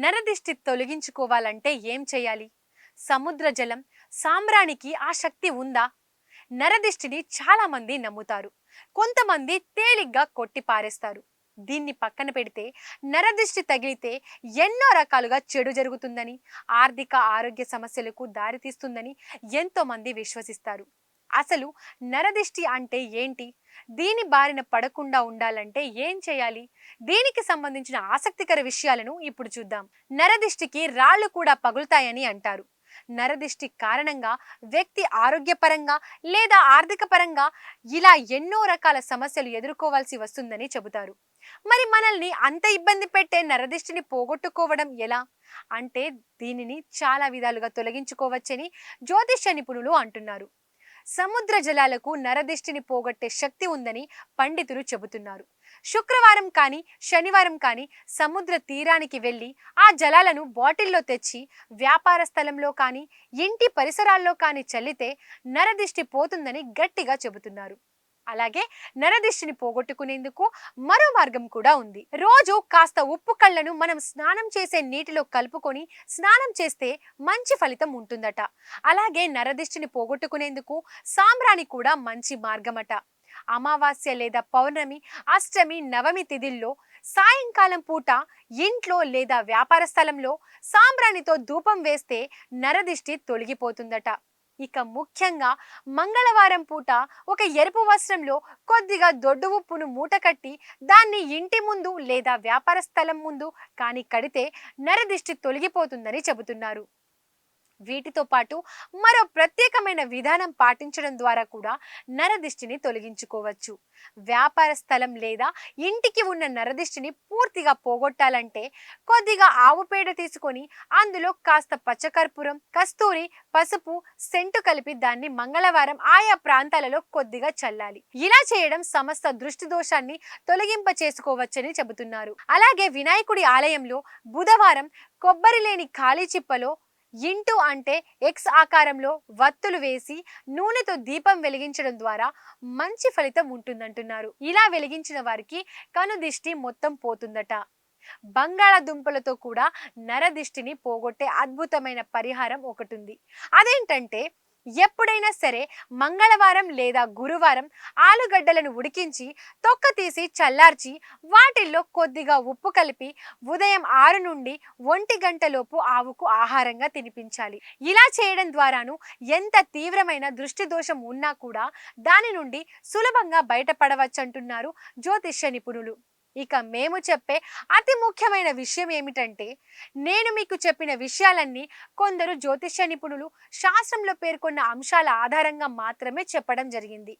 నరదిష్టి తొలగించుకోవాలంటే ఏం చేయాలి? సముద్ర జలం, సాంబ్రాణికి ఆ శక్తి ఉందా? నరదిష్టిని చాలా మంది నమ్ముతారు. కొంతమంది తేలిగ్గా కొట్టి పారేస్తారు. దీన్ని పక్కన పెడితే నరదిష్టి తగిలితే ఎన్నో రకాలుగా చెడు జరుగుతుందని, ఆర్థిక ఆరోగ్య సమస్యలకు దారితీస్తుందని ఎంతో మంది విశ్వసిస్తారు. అసలు నరదిష్టి అంటే ఏంటి? దీని బారిన పడకుండా ఉండాలంటే ఏం చేయాలి? దీనికి సంబంధించిన ఆసక్తికర విషయాలను ఇప్పుడు చూద్దాం. నరదిష్టికి రాళ్ళు కూడా పగులుతాయని అంటారు. నరదిష్టి కారణంగా వ్యక్తి ఆరోగ్యపరంగా లేదా ఆర్థిక పరంగా ఇలా ఎన్నో రకాల సమస్యలు ఎదుర్కోవాల్సి వస్తుందని చెబుతారు. మరి మనల్ని అంత ఇబ్బంది పెట్టే నరదిష్టిని పోగొట్టుకోవడం ఎలా? అంటే దీనిని చాలా విధాలుగా తొలగించుకోవచ్చని జ్యోతిష్య నిపుణులు అంటున్నారు. సముద్ర జలాలకు నరదిష్టిని పోగొట్టే శక్తి ఉందని పండితులు చెబుతున్నారు. శుక్రవారం కానీ శనివారం కానీ సముద్ర తీరానికి వెళ్ళి ఆ జలాలను బాటిల్లో తెచ్చి వ్యాపార స్థలంలో కానీ ఇంటి పరిసరాల్లో కానీ చల్లితే నరదిష్టి పోతుందని గట్టిగా చెబుతున్నారు. అలాగే నరదిష్టిని పోగొట్టుకునేందుకు మరో మార్గం కూడా ఉంది. రోజు కాస్త ఉప్పు కళ్ళను మనం స్నానం చేసే నీటిలో కలుపుకొని స్నానం చేస్తే మంచి ఫలితం ఉంటుందట. అలాగే నరదిష్టిని పోగొట్టుకునేందుకు సాంబ్రాణి కూడా మంచి మార్గమట. అమావాస్య లేదా పౌర్ణమి, అష్టమి, నవమి తిథిల్లో సాయంకాలం పూట ఇంట్లో లేదా వ్యాపార స్థలంలో సాంబ్రాణితో ధూపం వేస్తే నరదిష్టి తొలగిపోతుందట. ఇక ముఖ్యంగా మంగళవారం పూట ఒక ఎరుపు వస్త్రంలో కొద్దిగా దొడ్డు ఉప్పును మూట కట్టి దాన్ని ఇంటి ముందు లేదా వ్యాపార స్థలం ముందు కానీ కడితే నరదిష్టి తొలగిపోతుందని చెబుతున్నారు. వీటితో పాటు మరో ప్రత్యేకమైన విధానం పాటించడం ద్వారా కూడా నరదిష్టిని తొలగించుకోవచ్చు. వ్యాపార స్థలం లేదా ఇంటికి ఉన్న నరదిష్టిని పూర్తిగా పోగొట్టాలంటే కొద్దిగా ఆవు పేడ తీసుకొని అందులో కాస్త పచ్చకర్పూరం, కస్తూరి, పసుపు, సెంటు కలిపి దాన్ని మంగళవారం ఆయా ప్రాంతాలలో కొద్దిగా చల్లాలి. ఇలా చేయడం సమస్త దృష్టి దోషాన్ని తొలగింప చేసుకోవచ్చని చెబుతున్నారు. అలాగే వినాయకుడి ఆలయంలో బుధవారం కొబ్బరి లేని ఖాళీ చిప్పలో ఇంటూ అంటే ఎక్స్ ఆకారంలో వత్తులు వేసి నూనెతో దీపం వెలిగించడం ద్వారా మంచి ఫలితం ఉంటుందంటున్నారు. ఇలా వెలిగించిన వారికి కనుదిష్టి మొత్తం పోతుందట. బంగాళాదుంపలతో కూడా నరదిష్టిని పోగొట్టే అద్భుతమైన పరిహారం ఒకటి ఉంది. అదేంటంటే ఎప్పుడైనా సరే మంగళవారం లేదా గురువారం ఆలుగడ్డలను ఉడికించి తొక్క తీసి చల్లార్చి వాటిల్లో కొద్దిగా ఉప్పు కలిపి ఉదయం 6 నుండి 1 గంటలోపు ఆవుకు ఆహారంగా తినిపించాలి. ఇలా చేయడం ద్వారాను ఎంత తీవ్రమైన దృష్టి దోషం ఉన్నా కూడా దాని నుండి సులభంగా బయటపడవచ్చంటున్నారు జ్యోతిష్య నిపుణులు. ఇక మేము చెప్పే అతి ముఖ్యమైన విషయం ఏమిటంటే, నేను మీకు చెప్పిన విషయాలన్నీ కొందరు జ్యోతిష్య నిపుణులు శాస్త్రంలో పేర్కొన్న అంశాల ఆధారంగా మాత్రమే చెప్పడం జరిగింది.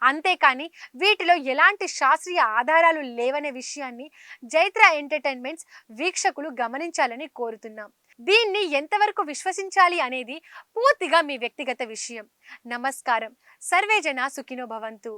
అంతేకాని వీటిలో ఎలాంటి శాస్త్రీయ ఆధారాలు లేవనే విషయాన్ని జైత్ర ఎంటర్టైన్మెంట్స్ వీక్షకులు గమనించాలని కోరుతున్నాం. దీన్ని ఎంతవరకు విశ్వసించాలి అనేది పూర్తిగా మీ వ్యక్తిగత విషయం. నమస్కారం. సర్వే జన సుఖినో భవంతు.